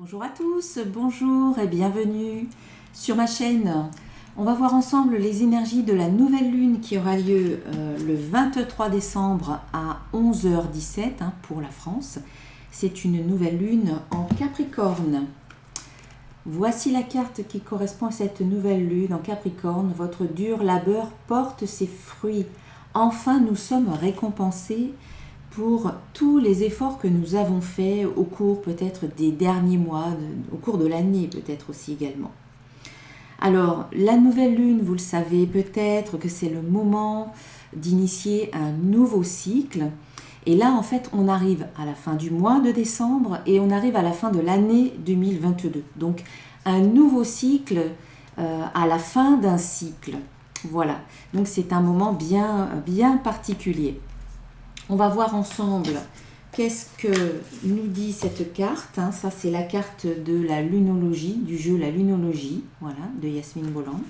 Bonjour à tous, bonjour et bienvenue sur ma chaîne. On va voir ensemble les énergies de la nouvelle lune qui aura lieu le 23 décembre à 11h17 pour la France. C'est une nouvelle lune en Capricorne. Voici la carte qui correspond à cette nouvelle lune en Capricorne. Votre dur labeur porte ses fruits. Enfin, nous sommes récompensés pour tous les efforts que nous avons faits au cours peut-être des derniers mois, au cours de l'année peut-être aussi également. Alors, la nouvelle lune, vous le savez peut-être que c'est le moment d'initier un nouveau cycle. Et là, en fait, on arrive à la fin du mois de décembre et on arrive à la fin de l'année 2022. Donc, un nouveau cycle à la fin d'un cycle. Voilà, donc c'est un moment bien particulier. On va voir ensemble qu'est-ce que nous dit cette carte. Ça, c'est la carte de la lunologie, du jeu La Lunologie, voilà, de Yasmine Bolland.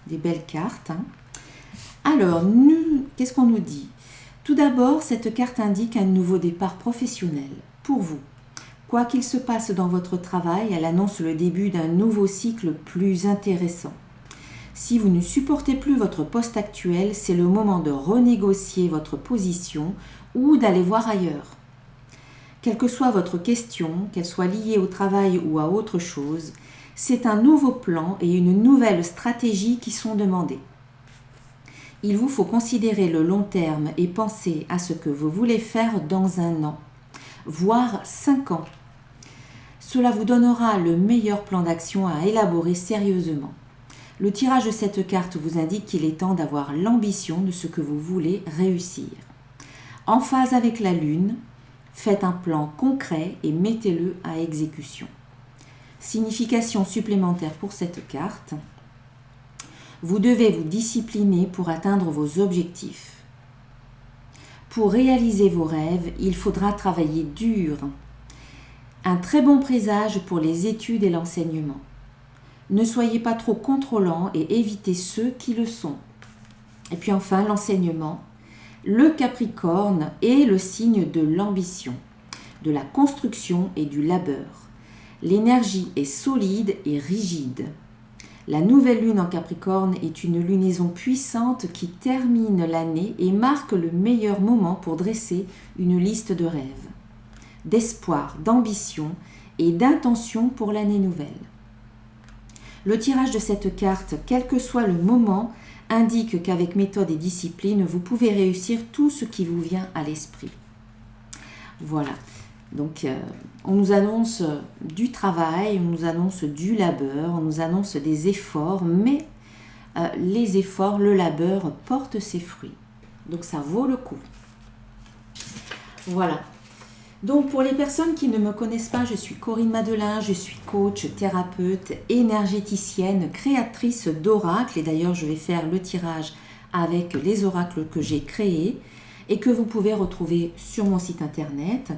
Des belles cartes. Alors, qu'est-ce qu'on nous dit? Tout d'abord, cette carte indique un nouveau départ professionnel pour vous. Quoi qu'il se passe dans votre travail, elle annonce le début d'un nouveau cycle plus intéressant. Si vous ne supportez plus votre poste actuel, c'est le moment de renégocier votre position ou d'aller voir ailleurs. Quelle que soit votre question, qu'elle soit liée au travail ou à autre chose, c'est un nouveau plan et une nouvelle stratégie qui sont demandés. Il vous faut considérer le long terme et penser à ce que vous voulez faire dans 1 an, voire 5 ans. Cela vous donnera le meilleur plan d'action à élaborer sérieusement. Le tirage de cette carte vous indique qu'il est temps d'avoir l'ambition de ce que vous voulez réussir. En phase avec la lune, faites un plan concret et mettez-le à exécution. Signification supplémentaire pour cette carte. Vous devez vous discipliner pour atteindre vos objectifs. Pour réaliser vos rêves, il faudra travailler dur. Un très bon présage pour les études et l'enseignement. Ne soyez pas trop contrôlant et évitez ceux qui le sont. Et puis enfin, l'enseignement. Le Capricorne est le signe de l'ambition, de la construction et du labeur. L'énergie est solide et rigide. La nouvelle lune en Capricorne est une lunaison puissante qui termine l'année et marque le meilleur moment pour dresser une liste de rêves, d'espoir, d'ambition et d'intention pour l'année nouvelle. Le tirage de cette carte, quel que soit le moment, indique qu'avec méthode et discipline, vous pouvez réussir tout ce qui vous vient à l'esprit. Voilà, donc on nous annonce du travail, on nous annonce du labeur, on nous annonce des efforts, mais les efforts, le labeur portent ses fruits. Donc ça vaut le coup. Voilà. Donc pour les personnes qui ne me connaissent pas, je suis Corinne Madelin, je suis coach, thérapeute, énergéticienne, créatrice d'oracles. Et d'ailleurs, je vais faire le tirage avec les oracles que j'ai créés et que vous pouvez retrouver sur mon site internet.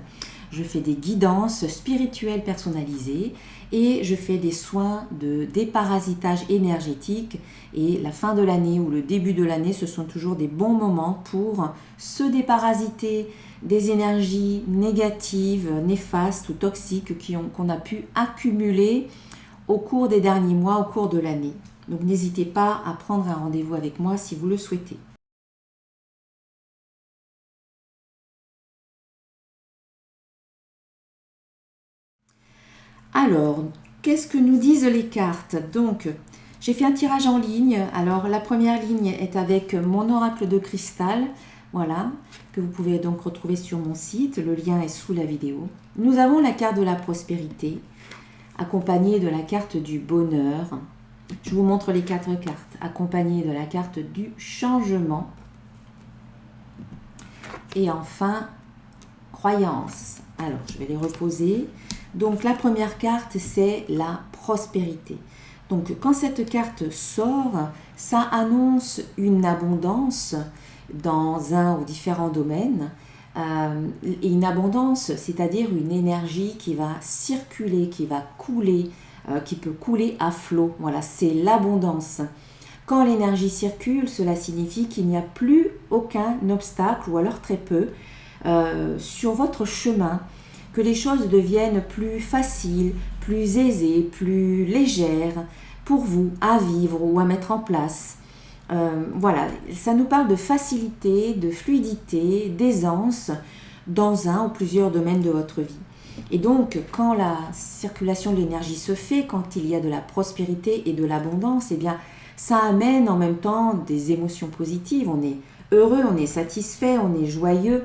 Je fais des guidances spirituelles personnalisées et je fais des soins de déparasitage énergétique. Et la fin de l'année ou le début de l'année, ce sont toujours des bons moments pour se déparasiter des énergies négatives, néfastes ou toxiques qu'on a pu accumuler au cours des derniers mois, au cours de l'année. Donc n'hésitez pas à prendre un rendez-vous avec moi si vous le souhaitez. Alors, qu'est-ce que nous disent les cartes? Donc, j'ai fait un tirage en ligne. Alors, la première ligne est avec mon oracle de cristal, voilà, que vous pouvez donc retrouver sur mon site. Le lien est sous la vidéo. Nous avons la carte de la prospérité, accompagnée de la carte du bonheur. Je vous montre les 4 cartes, accompagnées de la carte du changement. Et enfin, croyance. Alors, je vais les reposer. Donc, la première carte, c'est la prospérité. Donc, quand cette carte sort, ça annonce une abondance dans un ou différents domaines. Et une abondance, c'est-à-dire une énergie qui va circuler, qui va couler, qui peut couler à flot. Voilà, c'est l'abondance. Quand l'énergie circule, cela signifie qu'il n'y a plus aucun obstacle, ou alors très peu, sur votre chemin, que les choses deviennent plus faciles, plus aisées, plus légères pour vous à vivre ou à mettre en place. Voilà, ça nous parle de facilité, de fluidité, d'aisance dans un ou plusieurs domaines de votre vie. Et donc, quand la circulation de l'énergie se fait, quand il y a de la prospérité et de l'abondance, eh bien, ça amène en même temps des émotions positives. On est heureux, on est satisfait, on est joyeux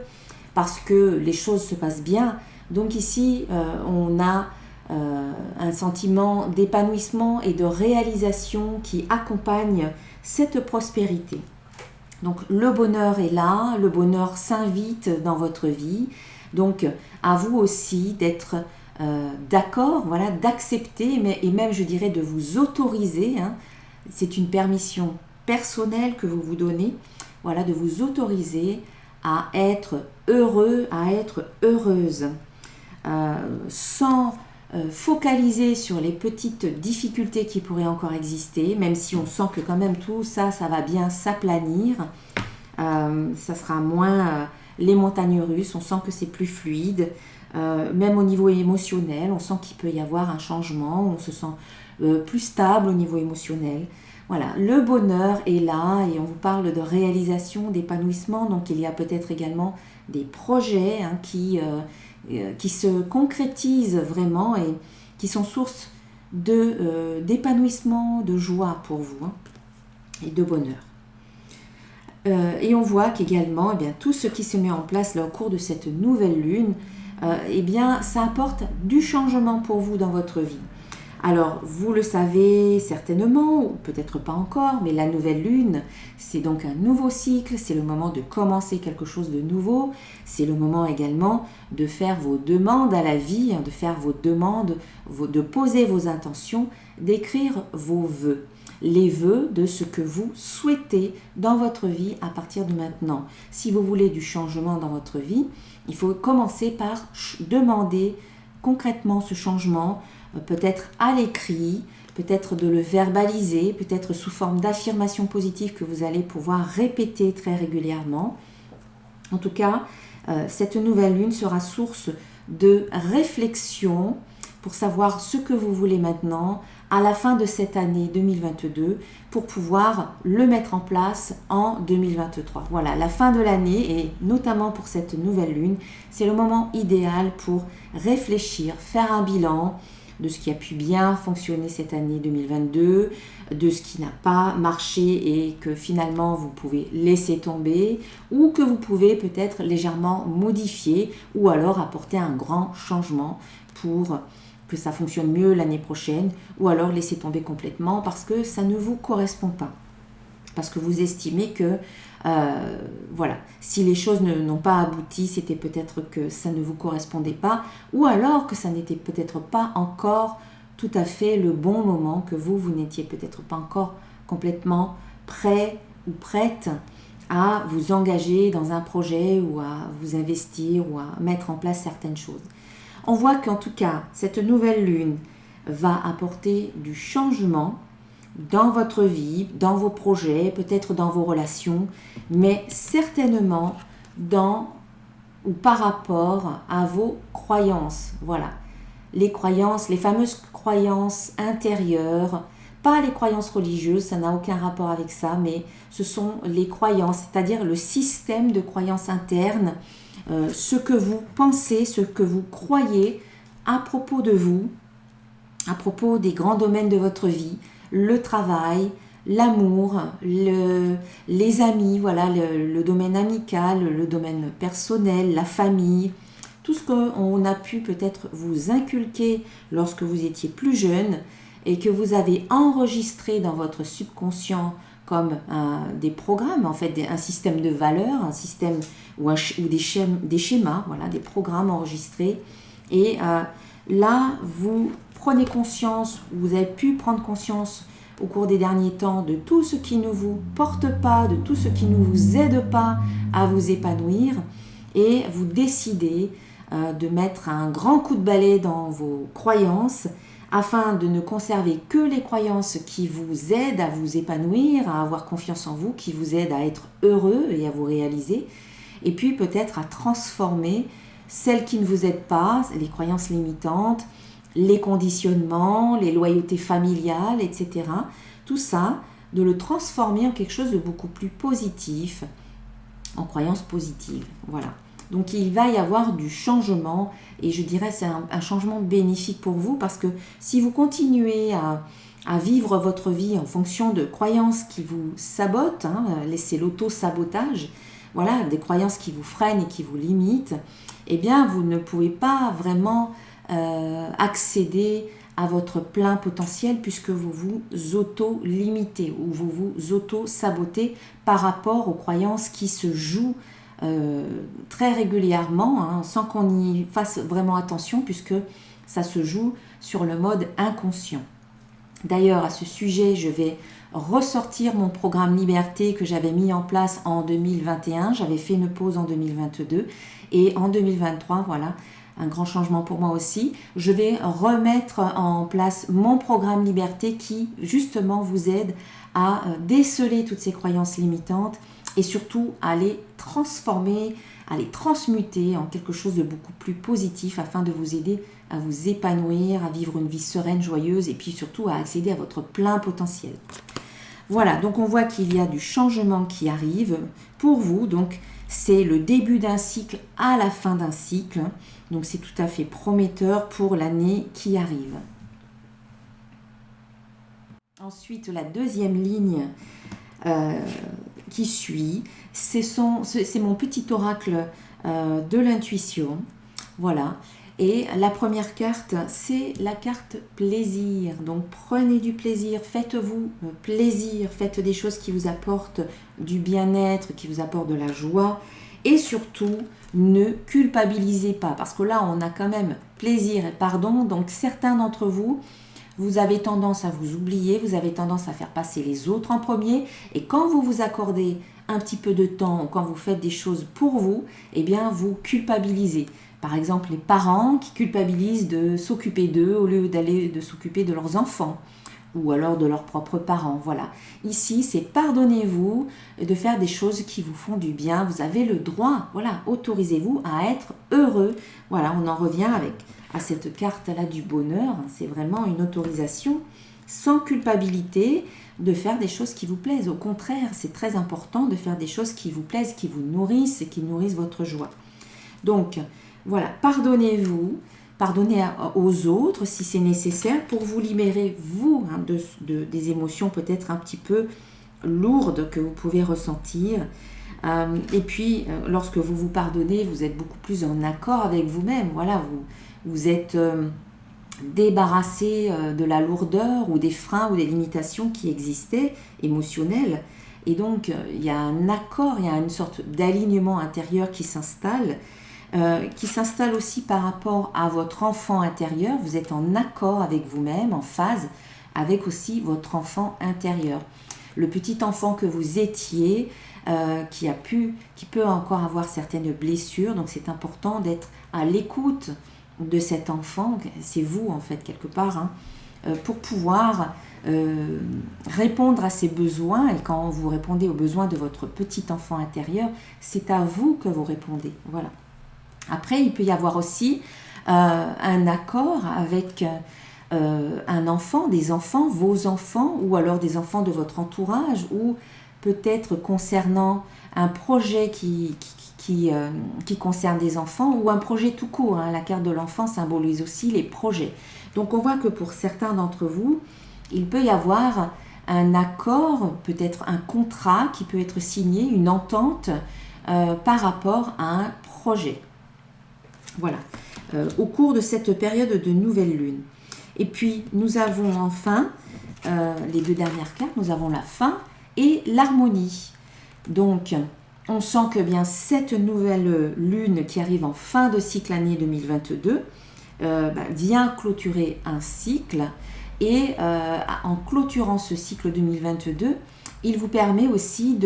parce que les choses se passent bien. Donc ici, on a un sentiment d'épanouissement et de réalisation qui accompagne cette prospérité. Donc le bonheur est là, le bonheur s'invite dans votre vie. Donc à vous aussi d'être d'accord, voilà, d'accepter et même je dirais de vous autoriser. C'est une permission personnelle que vous vous donnez, voilà, de vous autoriser à être heureux, à être heureuse, sans focaliser sur les petites difficultés qui pourraient encore exister, même si on sent que quand même tout ça, ça va bien s'aplanir. Ça sera moins les montagnes russes, on sent que c'est plus fluide. Même au niveau émotionnel, on sent qu'il peut y avoir un changement, on se sent plus stable au niveau émotionnel. Voilà, le bonheur est là et on vous parle de réalisation, d'épanouissement, donc il y a peut-être également des projets qui se concrétisent vraiment et qui sont source d'épanouissement, de joie pour vous et de bonheur. Et on voit qu'également, eh bien, tout ce qui se met en place là, au cours de cette nouvelle lune, eh bien, ça apporte du changement pour vous dans votre vie. Alors, vous le savez certainement, ou peut-être pas encore, mais la nouvelle lune, c'est donc un nouveau cycle, c'est le moment de commencer quelque chose de nouveau, c'est le moment également de faire vos demandes à la vie, de faire vos demandes, de poser vos intentions, d'écrire vos vœux. Les vœux de ce que vous souhaitez dans votre vie à partir de maintenant. Si vous voulez du changement dans votre vie, il faut commencer par demander concrètement ce changement, peut-être à l'écrit, peut-être de le verbaliser, peut-être sous forme d'affirmations positives que vous allez pouvoir répéter très régulièrement. En tout cas, cette nouvelle lune sera source de réflexion pour savoir ce que vous voulez maintenant à la fin de cette année 2022 pour pouvoir le mettre en place en 2023. Voilà, la fin de l'année et notamment pour cette nouvelle lune, c'est le moment idéal pour réfléchir, faire un bilan de ce qui a pu bien fonctionner cette année 2022, de ce qui n'a pas marché et que finalement vous pouvez laisser tomber ou que vous pouvez peut-être légèrement modifier ou alors apporter un grand changement pour que ça fonctionne mieux l'année prochaine ou alors laisser tomber complètement parce que ça ne vous correspond pas. Parce que vous estimez que voilà, si les choses n'ont pas abouti, c'était peut-être que ça ne vous correspondait pas ou alors que ça n'était peut-être pas encore tout à fait le bon moment, que vous n'étiez peut-être pas encore complètement prêt ou prête à vous engager dans un projet ou à vous investir ou à mettre en place certaines choses. On voit qu'en tout cas, cette nouvelle lune va apporter du changement dans votre vie, dans vos projets, peut-être dans vos relations, mais certainement dans ou par rapport à vos croyances. Voilà, les croyances, les fameuses croyances intérieures, pas les croyances religieuses, ça n'a aucun rapport avec ça, mais ce sont les croyances, c'est-à-dire le système de croyances internes, ce que vous pensez, ce que vous croyez à propos de vous, à propos des grands domaines de votre vie, le travail, l'amour, les amis, voilà, le domaine amical, le domaine personnel, la famille, tout ce qu'on a pu peut-être vous inculquer lorsque vous étiez plus jeune et que vous avez enregistré dans votre subconscient comme des programmes, en fait, un système de valeurs, un système ou des schémas, voilà, des programmes enregistrés. Et là, vous prenez conscience, vous avez pu prendre conscience au cours des derniers temps de tout ce qui ne vous porte pas, de tout ce qui ne vous aide pas à vous épanouir, et vous décidez de mettre un grand coup de balai dans vos croyances afin de ne conserver que les croyances qui vous aident à vous épanouir, à avoir confiance en vous, qui vous aident à être heureux et à vous réaliser, et puis peut-être à transformer celles qui ne vous aident pas, les croyances limitantes, les conditionnements, les loyautés familiales, etc. Tout ça, de le transformer en quelque chose de beaucoup plus positif, en croyances positives. Voilà. Donc il va y avoir du changement et je dirais c'est un changement bénéfique pour vous parce que si vous continuez à vivre votre vie en fonction de croyances qui vous sabotent, c'est l'auto-sabotage, voilà, des croyances qui vous freinent et qui vous limitent, eh bien vous ne pouvez pas vraiment accéder à votre plein potentiel puisque vous vous auto-limitez ou vous vous auto-sabotez par rapport aux croyances qui se jouent très régulièrement, sans qu'on y fasse vraiment attention puisque ça se joue sur le mode inconscient. D'ailleurs, à ce sujet, je vais ressortir mon programme Liberté que j'avais mis en place en 2021. J'avais fait une pause en 2022 et en 2023, voilà, un grand changement pour moi aussi. Je vais remettre en place mon programme Liberté qui, justement, vous aide à déceler toutes ces croyances limitantes et surtout à les transformer, à les transmuter en quelque chose de beaucoup plus positif afin de vous aider à vous épanouir, à vivre une vie sereine, joyeuse et puis surtout à accéder à votre plein potentiel. Voilà, donc on voit qu'il y a du changement qui arrive pour vous. Donc c'est le début d'un cycle à la fin d'un cycle. Donc c'est tout à fait prometteur pour l'année qui arrive. Ensuite, la deuxième ligne qui suit, c'est mon petit oracle de l'intuition. Voilà. Et la première carte, c'est la carte plaisir. Donc prenez du plaisir, faites-vous plaisir, faites des choses qui vous apportent du bien-être, qui vous apportent de la joie. Et surtout, ne culpabilisez pas. Parce que là, on a quand même plaisir et pardon. Donc certains d'entre vous, vous avez tendance à vous oublier, vous avez tendance à faire passer les autres en premier. Et quand vous vous accordez un petit peu de temps, quand vous faites des choses pour vous, eh bien vous culpabilisez. Par exemple, les parents qui culpabilisent de s'occuper d'eux au lieu de s'occuper de leurs enfants ou alors de leurs propres parents. Voilà. Ici, c'est pardonnez-vous de faire des choses qui vous font du bien. Vous avez le droit, voilà, autorisez-vous à être heureux. Voilà, on en revient à cette carte-là du bonheur. C'est vraiment une autorisation sans culpabilité de faire des choses qui vous plaisent. Au contraire, c'est très important de faire des choses qui vous plaisent, qui vous nourrissent et qui nourrissent votre joie. Donc, voilà, pardonnez-vous, pardonnez aux autres si c'est nécessaire pour vous libérer, vous, des émotions peut-être un petit peu lourdes que vous pouvez ressentir. Et puis, lorsque vous vous pardonnez, vous êtes beaucoup plus en accord avec vous-même. Voilà, vous êtes débarrassé de la lourdeur ou des freins ou des limitations qui existaient, émotionnelles. Et donc, il y a un accord, il y a une sorte d'alignement intérieur qui s'installe aussi par rapport à votre enfant intérieur. Vous êtes en accord avec vous-même, en phase avec aussi votre enfant intérieur. Le petit enfant que vous étiez, qui peut encore avoir certaines blessures, donc c'est important d'être à l'écoute de cet enfant, c'est vous en fait quelque part, pour pouvoir répondre à ses besoins. Et quand vous répondez aux besoins de votre petit enfant intérieur, c'est à vous que vous répondez. Voilà. Après, il peut y avoir aussi un accord avec un enfant, des enfants, vos enfants, ou alors des enfants de votre entourage, ou peut-être concernant un projet qui concerne des enfants, ou un projet tout court. La carte de l'enfant symbolise aussi les projets. Donc on voit que pour certains d'entre vous, il peut y avoir un accord, peut-être un contrat qui peut être signé, une entente par rapport à un projet. Voilà, au cours de cette période de nouvelle lune. Et puis, nous avons enfin, les deux dernières cartes, nous avons la fin et l'harmonie. Donc, on sent que bien cette nouvelle lune qui arrive en fin de cycle année 2022 vient clôturer un cycle. Et en clôturant ce cycle 2022, il vous permet aussi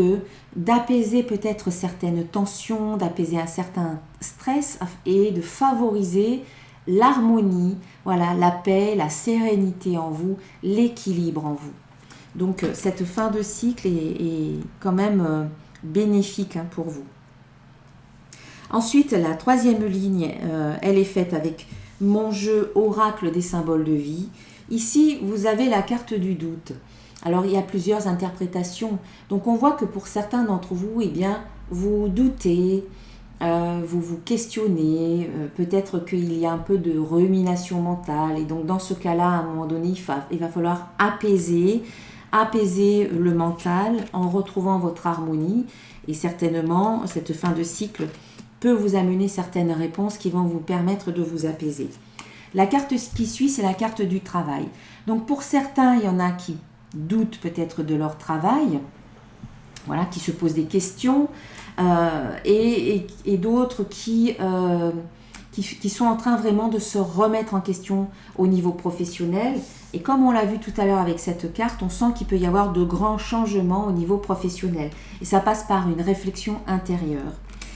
d'apaiser peut-être certaines tensions, d'apaiser un certain stress et de favoriser l'harmonie, voilà, la paix, la sérénité en vous, l'équilibre en vous. Donc cette fin de cycle est quand même bénéfique pour vous. Ensuite, la troisième ligne, elle est faite avec mon jeu oracle des symboles de vie. Ici, vous avez la carte du doute. Alors, il y a plusieurs interprétations. Donc, on voit que pour certains d'entre vous, eh bien, vous doutez, vous vous questionnez, peut-être qu'il y a un peu de rumination mentale. Et donc, dans ce cas-là, à un moment donné, il va falloir apaiser le mental en retrouvant votre harmonie. Et certainement, cette fin de cycle peut vous amener certaines réponses qui vont vous permettre de vous apaiser. La carte qui suit, c'est la carte du travail. Donc, pour certains, il y en a qui doutent peut-être de leur travail, voilà, qui se posent des questions, et d'autres qui sont en train vraiment de se remettre en question au niveau professionnel. Et comme on l'a vu tout à l'heure avec cette carte, on sent qu'il peut y avoir de grands changements au niveau professionnel. Et ça passe par une réflexion intérieure.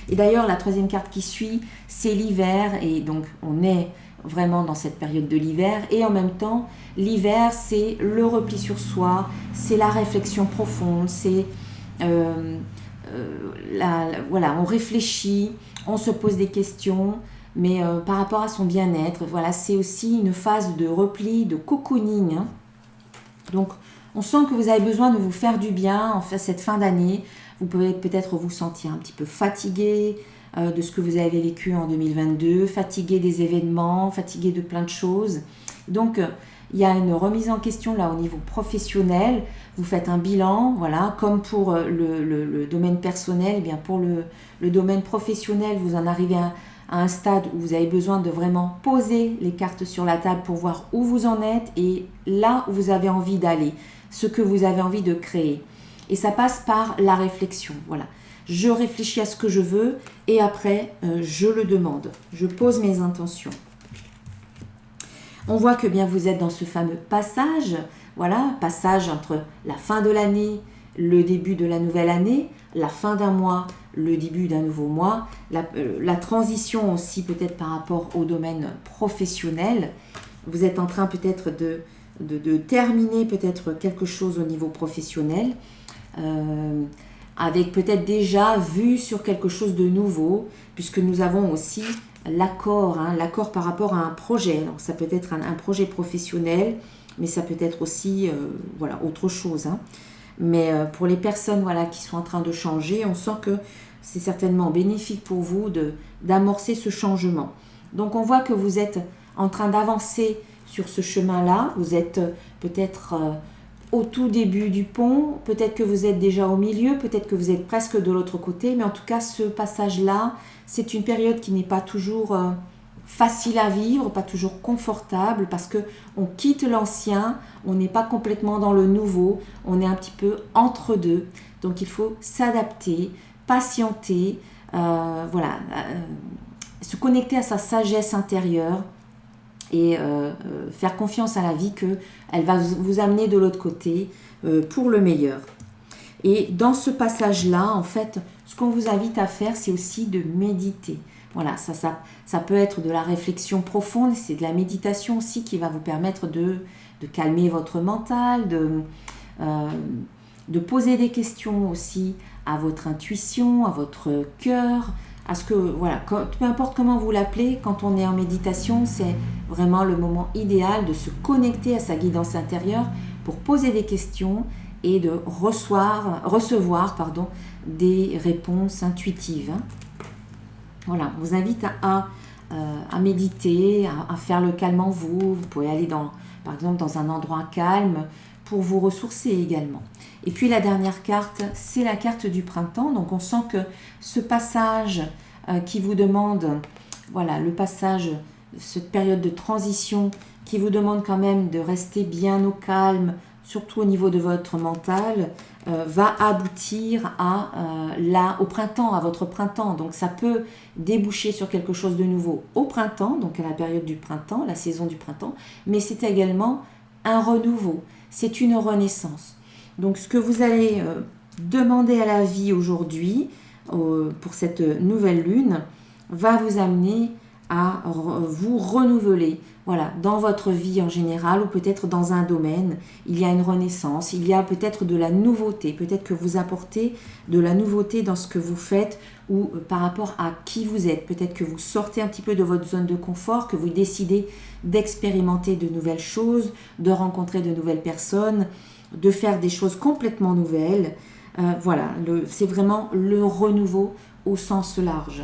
Et d'ailleurs, la troisième carte qui suit, c'est l'hiver, et donc on est vraiment dans cette période de l'hiver, et en même temps, l'hiver, c'est le repli sur soi, c'est la réflexion profonde, c'est voilà, on réfléchit, on se pose des questions, mais par rapport à son bien-être, voilà, c'est aussi une phase de repli, de cocooning, hein. Donc, on sent que vous avez besoin de vous faire du bien en cette fin d'année. Vous pouvez peut-être vous sentir un petit peu fatigué de ce que vous avez vécu en 2022, fatigué des événements, fatigué de plein de choses. Donc, il y a une remise en question là au niveau professionnel. Vous faites un bilan, voilà, comme pour le domaine personnel, eh bien pour le domaine professionnel, vous en arrivez à un stade où vous avez besoin de vraiment poser les cartes sur la table pour voir où vous en êtes et là où vous avez envie d'aller, ce que vous avez envie de créer. Et ça passe par la réflexion, voilà. Je réfléchis à ce que je veux et après, je le demande. Je pose mes intentions. On voit que bien vous êtes dans ce fameux passage, voilà, passage entre la fin de l'année, le début de la nouvelle année, la fin d'un mois, le début d'un nouveau mois, la transition aussi peut-être par rapport au domaine professionnel. Vous êtes en train peut-être de terminer peut-être quelque chose au niveau professionnel, avec peut-être déjà vue sur quelque chose de nouveau, puisque nous avons aussi l'accord, hein, l'accord par rapport à un projet. Donc ça peut être un projet professionnel, mais ça peut être aussi voilà, autre chose, hein. Mais pour les personnes voilà, qui sont en train de changer, on sent que c'est certainement bénéfique pour vous d'amorcer ce changement. Donc on voit que vous êtes en train d'avancer sur ce chemin-là. Vous êtes peut-être au tout début du pont, peut-être que vous êtes déjà au milieu, peut-être que vous êtes presque de l'autre côté, mais en tout cas ce passage-là, c'est une période qui n'est pas toujours facile à vivre, pas toujours confortable, parce que on quitte l'ancien, on n'est pas complètement dans le nouveau, on est un petit peu entre deux. Donc il faut s'adapter, patienter, voilà, se connecter à sa sagesse intérieure et faire confiance à la vie qu'elle va vous amener de l'autre côté pour le meilleur. Et dans ce passage-là, en fait, ce qu'on vous invite à faire, c'est aussi de méditer. Voilà, ça peut être de la réflexion profonde, c'est de la méditation aussi qui va vous permettre de calmer votre mental, de poser des questions aussi à votre intuition, à votre cœur, à ce que, voilà, peu importe comment vous l'appelez, quand on est en méditation, c'est vraiment le moment idéal de se connecter à sa guidance intérieure pour poser des questions et de recevoir des réponses intuitives, hein. Voilà, on vous invite à méditer, à faire le calme en vous. Vous pouvez aller par exemple dans un endroit calme pour vous ressourcer également. Et puis la dernière carte, c'est la carte du printemps. Donc on sent que ce passage qui vous demande, voilà, le passage, cette période de transition qui vous demande quand même de rester bien au calme, surtout au niveau de votre mental, va aboutir au printemps, à votre printemps. Donc ça peut déboucher sur quelque chose de nouveau au printemps, donc à la période du printemps, la saison du printemps, mais c'est également un renouveau, c'est une renaissance. Donc ce que vous allez demander à la vie aujourd'hui, pour cette nouvelle lune, va vous amener à vous renouveler. Voilà, dans votre vie en général ou peut-être dans un domaine, il y a une renaissance, il y a peut-être de la nouveauté, peut-être que vous apportez de la nouveauté dans ce que vous faites ou par rapport à qui vous êtes. Peut-être que vous sortez un petit peu de votre zone de confort, que vous décidez d'expérimenter de nouvelles choses, de rencontrer de nouvelles personnes, de faire des choses complètement nouvelles. Voilà, c'est vraiment le renouveau au sens large.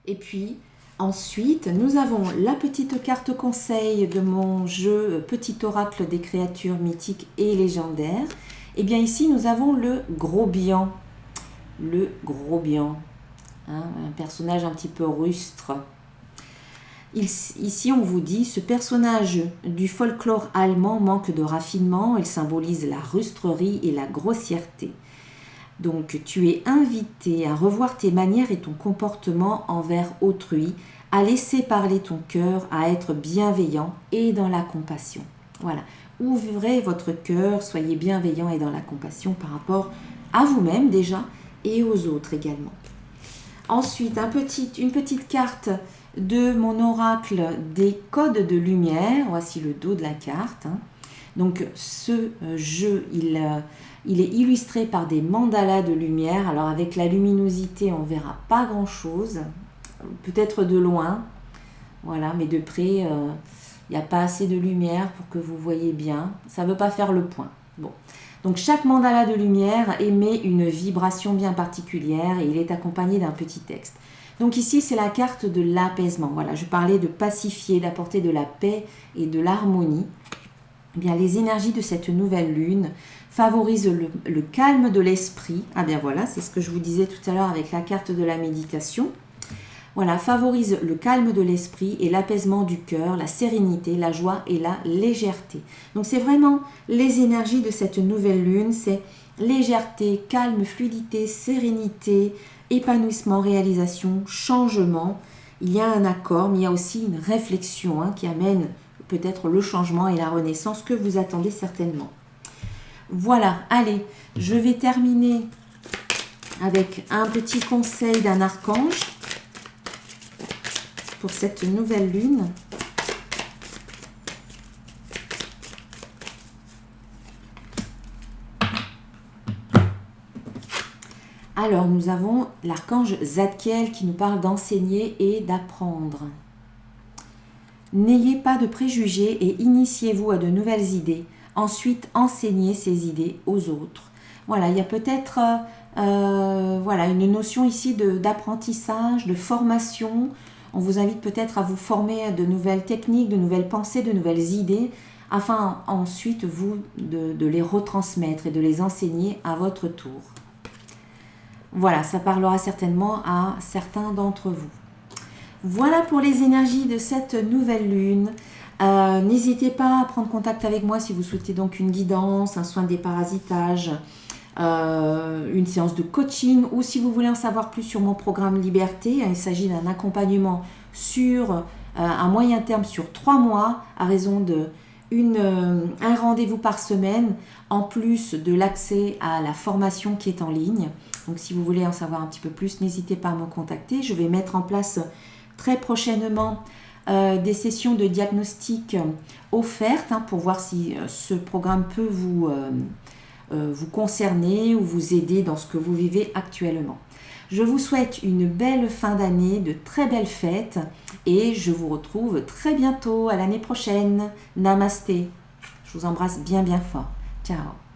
Et puis, ensuite, nous avons la petite carte conseil de mon jeu Petit Oracle des créatures mythiques et légendaires. Et bien ici, nous avons le Gros-Bihan. Le Gros-Bihan, hein, un personnage un petit peu rustre. Ici, on vous dit, ce personnage du folklore allemand manque de raffinement. Il symbolise la rustrerie et la grossièreté. Donc, tu es invité à revoir tes manières et ton comportement envers autrui, à laisser parler ton cœur, à être bienveillant et dans la compassion. Voilà, ouvrez votre cœur, soyez bienveillant et dans la compassion par rapport à vous-même déjà et aux autres également. Ensuite, une petite carte de mon oracle des codes de lumière. Voici le dos de la carte. Donc, ce jeu, il est illustré par des mandalas de lumière. Alors avec la luminosité, on ne verra pas grand-chose. Peut-être de loin. Voilà, mais de près, il n'y a pas assez de lumière pour que vous voyez bien. Ça ne veut pas faire le point. Bon. Donc chaque mandala de lumière émet une vibration bien particulière et il est accompagné d'un petit texte. Donc ici, c'est la carte de l'apaisement. Voilà, je parlais de pacifier, d'apporter de la paix et de l'harmonie. Eh bien, les énergies de cette nouvelle lune favorisent le calme de l'esprit. Ah bien voilà, c'est ce que je vous disais tout à l'heure avec la carte de la méditation. Voilà, favorise le calme de l'esprit et l'apaisement du cœur, la sérénité, la joie et la légèreté. Donc c'est vraiment les énergies de cette nouvelle lune, c'est légèreté, calme, fluidité, sérénité, épanouissement, réalisation, changement. Il y a un accord, mais il y a aussi une réflexion qui amène peut-être le changement et la renaissance que vous attendez certainement. Voilà, allez, je vais terminer avec un petit conseil d'un archange pour cette nouvelle lune. Alors, nous avons l'archange Zadkiel qui nous parle d'enseigner et d'apprendre. N'ayez pas de préjugés et initiez-vous à de nouvelles idées. Ensuite, enseignez ces idées aux autres. Voilà, il y a peut-être voilà, une notion ici d'apprentissage, de formation. On vous invite peut-être à vous former à de nouvelles techniques, de nouvelles pensées, de nouvelles idées, afin ensuite, vous, de les retransmettre et de les enseigner à votre tour. Voilà, ça parlera certainement à certains d'entre vous. Voilà pour les énergies de cette nouvelle lune. N'hésitez pas à prendre contact avec moi si vous souhaitez donc une guidance, un soin des parasitages, une séance de coaching ou si vous voulez en savoir plus sur mon programme Liberté. Il s'agit d'un accompagnement sur un moyen terme sur 3 mois à raison de un rendez-vous par semaine en plus de l'accès à la formation qui est en ligne. Donc si vous voulez en savoir un petit peu plus, n'hésitez pas à me contacter. Je vais mettre en place très prochainement des sessions de diagnostic offertes pour voir si ce programme peut vous concerner ou vous aider dans ce que vous vivez actuellement. Je vous souhaite une belle fin d'année, de très belles fêtes et je vous retrouve très bientôt à l'année prochaine. Namasté. Je vous embrasse bien bien fort. Ciao.